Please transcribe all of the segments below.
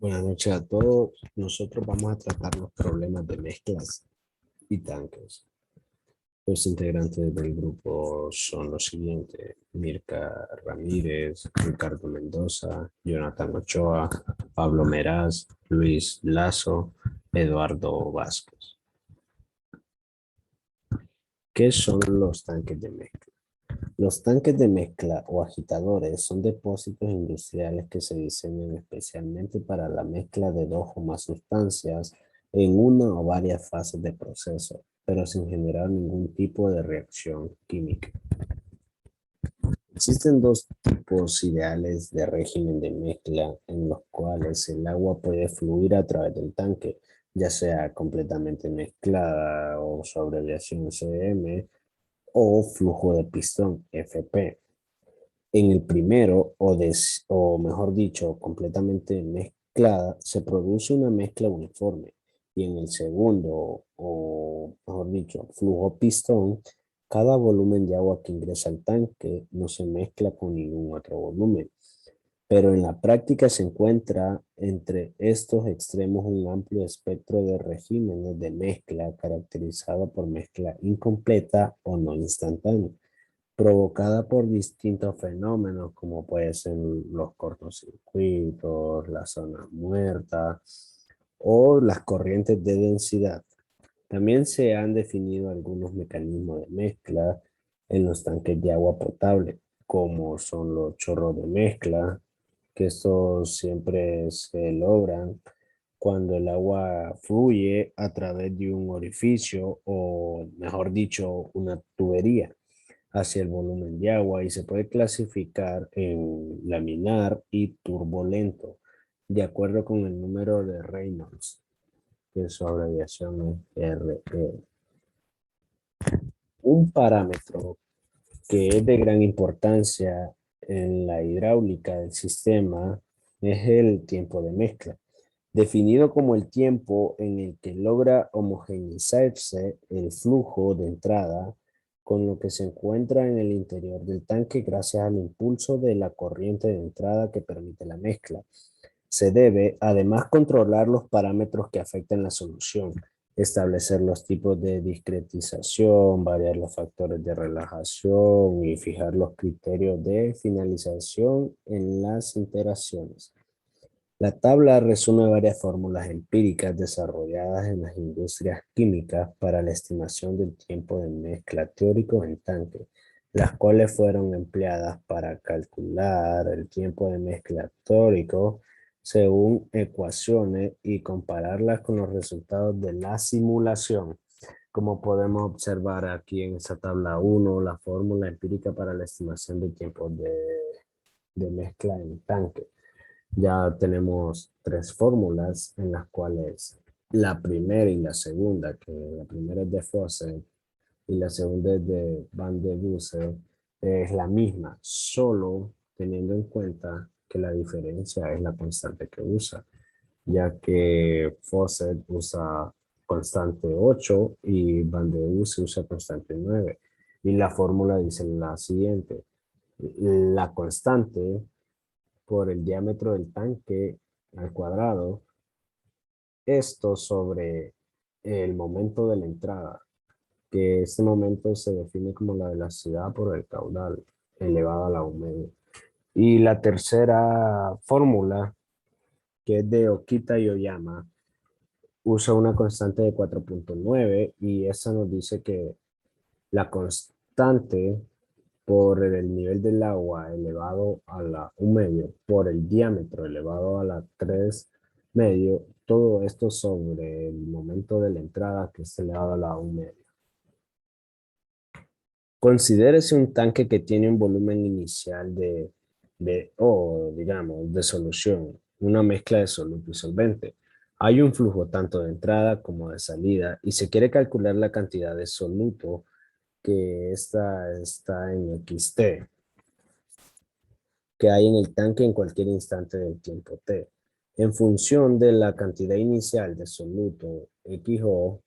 Buenas noches a todos. Nosotros vamos a tratar los problemas de mezclas y tanques. Los integrantes del grupo son los siguientes: Mirka Ramírez, Ricardo Mendoza, Jonathan Ochoa, Pablo Meraz, Luis Lazo, Eduardo Vázquez. ¿Qué son los tanques de mezcla? Los tanques de mezcla o agitadores son depósitos industriales que se diseñan especialmente para la mezcla de dos o más sustancias en una o varias fases de proceso, pero sin generar ningún tipo de reacción química. Existen dos tipos ideales de régimen de mezcla en los cuales el agua puede fluir a través del tanque, ya sea completamente mezclada o su abreviación CM, o flujo de pistón FP. En el primero, o mejor dicho, completamente mezclada, se produce una mezcla uniforme. Y en el segundo, o mejor dicho, flujo pistón, cada volumen de agua que ingresa al tanque no se mezcla con ningún otro volumen. Pero en la práctica se encuentra entre estos extremos un amplio espectro de regímenes de mezcla caracterizado por mezcla incompleta o no instantánea, provocada por distintos fenómenos como pueden ser los cortocircuitos, la zona muerta o las corrientes de densidad. También se han definido algunos mecanismos de mezcla en los tanques de agua potable, como son los chorros de mezcla, que estos siempre se logran cuando el agua fluye a través de un orificio o, mejor dicho, una tubería hacia el volumen de agua, y se puede clasificar en laminar y turbulento, de acuerdo con el número de Reynolds, que su abreviación es RE. Un parámetro que es de gran importancia en la hidráulica del sistema es el tiempo de mezcla, definido como el tiempo en el que logra homogeneizarse el flujo de entrada con lo que se encuentra en el interior del tanque gracias al impulso de la corriente de entrada que permite la mezcla. Se debe además controlar los parámetros que afectan la solución, establecer los tipos de discretización, variar los factores de relajación y fijar los criterios de finalización en las interacciones. La tabla resume varias fórmulas empíricas desarrolladas en las industrias químicas para la estimación del tiempo de mezcla teórico en tanque, las cuales fueron empleadas para calcular el tiempo de mezcla teórico según ecuaciones y compararlas con los resultados de la simulación. Como podemos observar aquí en esta tabla 1, la fórmula empírica para la estimación del tiempo de mezcla en tanque. Ya tenemos tres fórmulas en las cuales la primera y la segunda, que la primera es de Fawcett y la segunda es de Van de Dusen, es la misma, solo teniendo en cuenta que la diferencia es la constante que usa, ya que Fawcett usa constante 8 y Van de Dusen usa constante 9. Y la fórmula dice la siguiente: la constante por el diámetro del tanque al cuadrado, esto sobre el momento de la entrada, que este momento se define como la velocidad por el caudal elevado a la u medio. Y la tercera fórmula, que es de Okita y Oyama, usa una constante de 4,9, y esa nos dice que la constante por el nivel del agua elevado a la un medio, por el diámetro elevado a la 3 medio, todo esto sobre el momento de la entrada, que es elevado a la un medio. Considérese un tanque que tiene un volumen inicial o digamos, de solución, una mezcla de soluto y solvente. Hay un flujo tanto de entrada como de salida y se quiere calcular la cantidad de soluto que esta está en XT, que hay en el tanque en cualquier instante del tiempo t. En función de la cantidad inicial de soluto XO,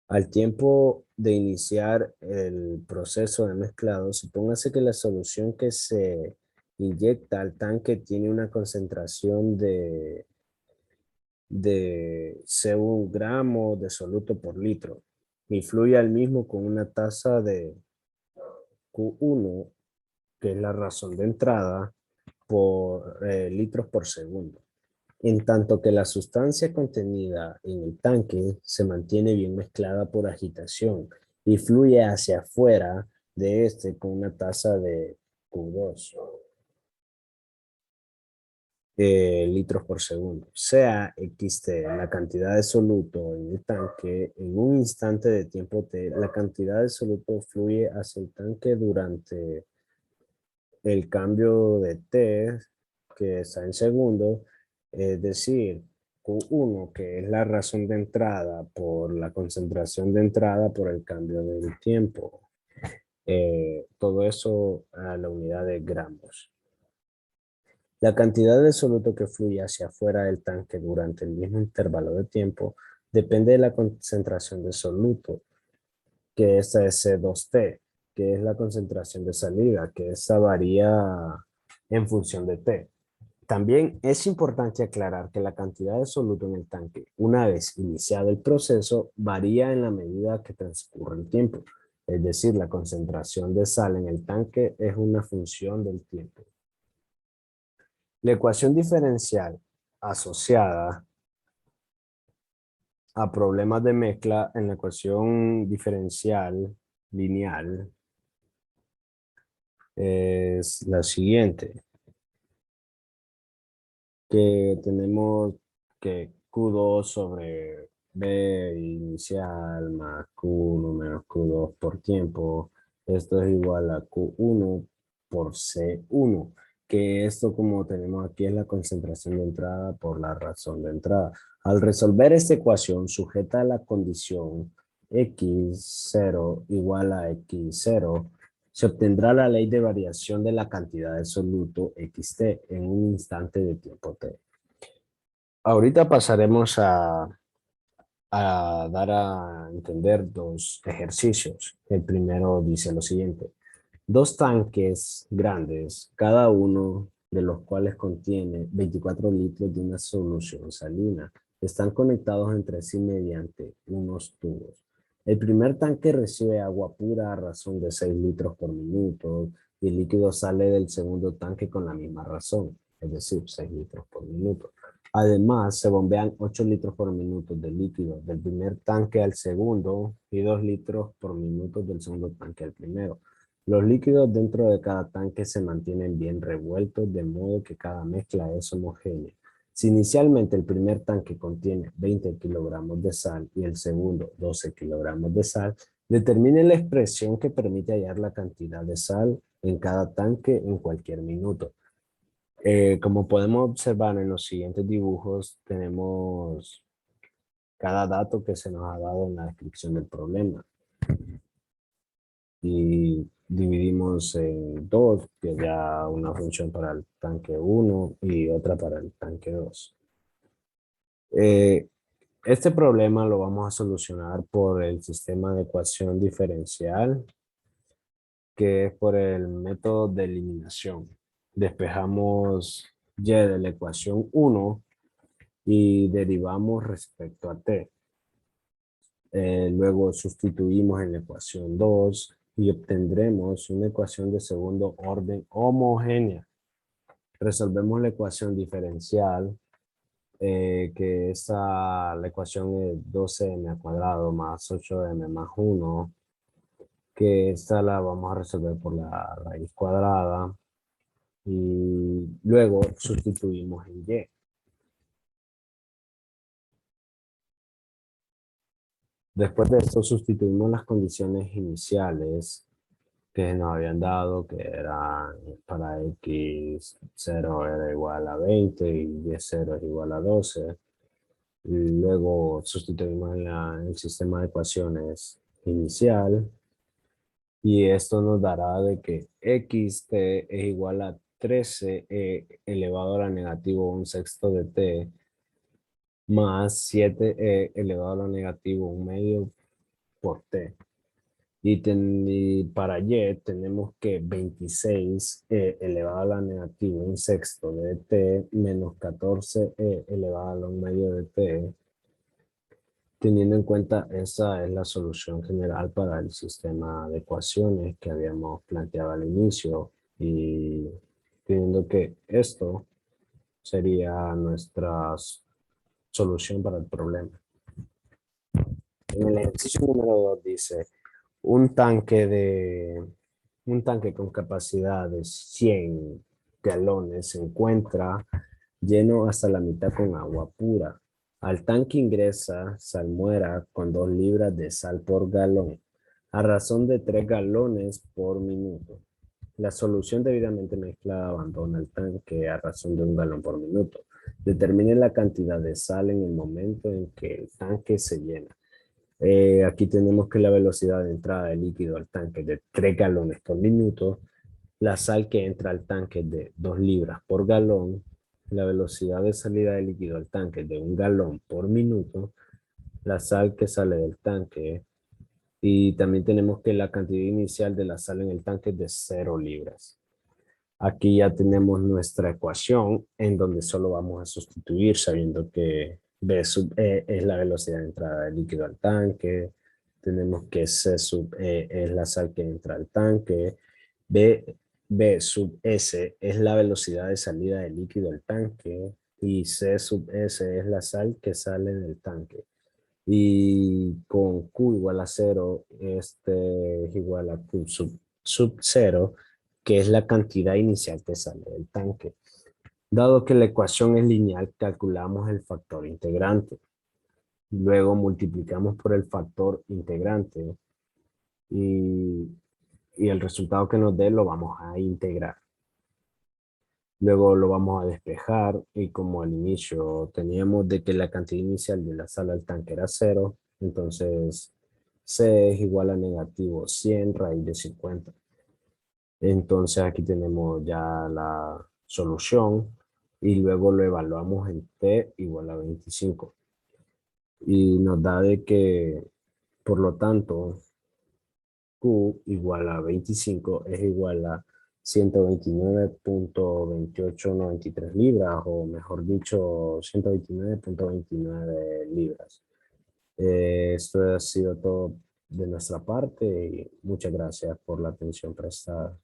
al tiempo de iniciar el proceso de mezclado, supóngase que la solución que se inyecta al tanque tiene una concentración de 1 gramo de soluto por litro y fluye al mismo con una tasa de Q1, que es la razón de entrada, por litros por segundo. En tanto que la sustancia contenida en el tanque se mantiene bien mezclada por agitación y fluye hacia afuera de este con una tasa de Q2 litros por segundo. Sea XT la cantidad de soluto en el tanque en un instante de tiempo T, la cantidad de soluto fluye hacia el tanque durante el cambio de T, que está en segundo, es decir, Q1, que es la razón de entrada por la concentración de entrada por el cambio del tiempo. Todo eso a la unidad de gramos. La cantidad de soluto que fluye hacia afuera del tanque durante el mismo intervalo de tiempo depende de la concentración de soluto, que esta es C2T, que es la concentración de salida, que esta varía en función de T. También es importante aclarar que la cantidad de soluto en el tanque, una vez iniciado el proceso, varía en la medida que transcurre el tiempo. Es decir, la concentración de sal en el tanque es una función del tiempo. La ecuación diferencial asociada a problemas de mezcla en la ecuación diferencial lineal es la siguiente, que tenemos que Q2 sobre B inicial más Q1 menos Q2 por tiempo. Esto es igual a Q1 por C1, que esto, como tenemos aquí, es la concentración de entrada por la razón de entrada. Al resolver esta ecuación sujeta a la condición x0 igual a x0, se obtendrá la ley de variación de la cantidad de soluto xt en un instante de tiempo t. Ahorita pasaremos a dar a entender dos ejercicios. El primero dice lo siguiente: dos tanques grandes, cada uno de los cuales contiene 24 litros de una solución salina, están conectados entre sí mediante unos tubos. El primer tanque recibe agua pura a razón de 6 litros por minuto y el líquido sale del segundo tanque con la misma razón, es decir, 6 litros por minuto. Además, se bombean 8 litros por minuto de líquido del primer tanque al segundo y 2 litros por minuto del segundo tanque al primero. Los líquidos dentro de cada tanque se mantienen bien revueltos de modo que cada mezcla es homogénea. Si inicialmente el primer tanque contiene 20 kilogramos de sal y el segundo 12 kilogramos de sal, determine la expresión que permite hallar la cantidad de sal en cada tanque en cualquier minuto. Como podemos observar en los siguientes dibujos, tenemos cada dato que se nos ha dado en la descripción del problema. Y dividimos en dos, que ya una función para el tanque 1 y otra para el tanque 2. Este problema lo vamos a solucionar por el sistema de ecuación diferencial, que es por el método de eliminación. Despejamos y de la ecuación 1 y derivamos respecto a t. Luego sustituimos en la ecuación 2 y obtendremos una ecuación de segundo orden homogénea. Resolvemos la ecuación diferencial, que la ecuación es 12m al cuadrado más 8m más 1, que esta la vamos a resolver por la raíz cuadrada y luego sustituimos en y. Después de esto sustituimos las condiciones iniciales que nos habían dado, que era para x0 era igual a 20 y y0 es igual a 12. Y luego sustituimos en el sistema de ecuaciones inicial y esto nos dará de que xt es igual a 13e elevado a la negativo 1/6 de t más 7e elevado a la negativo 1/2 por t. Y para y tenemos que 26 elevado a la negativa un sexto de t menos 14 elevado a un medio de t. Teniendo en cuenta, esa es la solución general para el sistema de ecuaciones que habíamos planteado al inicio, y teniendo que esto sería nuestra solución para el problema. En el ejercicio número 2 dice, un tanque un tanque con capacidad de 100 galones se encuentra lleno hasta la mitad con agua pura. Al tanque ingresa salmuera con 2 libras de sal por galón, a razón de 3 galones por minuto. La solución debidamente mezclada abandona el tanque a razón de 1 galón por minuto. Determine la cantidad de sal en el momento en que el tanque se llena. Aquí tenemos que la velocidad de entrada de líquido al tanque es de 3 galones por minuto, la sal que entra al tanque es de 2 libras por galón, la velocidad de salida de líquido al tanque es de 1 galón por minuto, la sal que sale del tanque, y también tenemos que la cantidad inicial de la sal en el tanque es de 0 libras. Aquí ya tenemos nuestra ecuación en donde solo vamos a sustituir sabiendo que B sub E es la velocidad de entrada del líquido al tanque. Tenemos que C sub E es la sal que entra al tanque. B sub S es la velocidad de salida del líquido al tanque. Y C sub S es la sal que sale del tanque. Y con Q igual a cero, este es igual a Q sub cero, que es la cantidad inicial que sale del tanque. Dado que la ecuación es lineal, calculamos el factor integrante. Luego multiplicamos por el factor integrante y, y el resultado que nos dé lo vamos a integrar. Luego lo vamos a despejar y como al inicio teníamos de que la cantidad inicial de la sal al tanque era cero, entonces C es igual a negativo 100 raíz de 50. Entonces aquí tenemos ya la solución y luego lo evaluamos en T igual a 25. Y nos da de que, por lo tanto, Q igual a 25 es igual a 129.2893 libras, o mejor dicho, 129.29 libras. Esto ha sido todo de nuestra parte y muchas gracias por la atención prestada.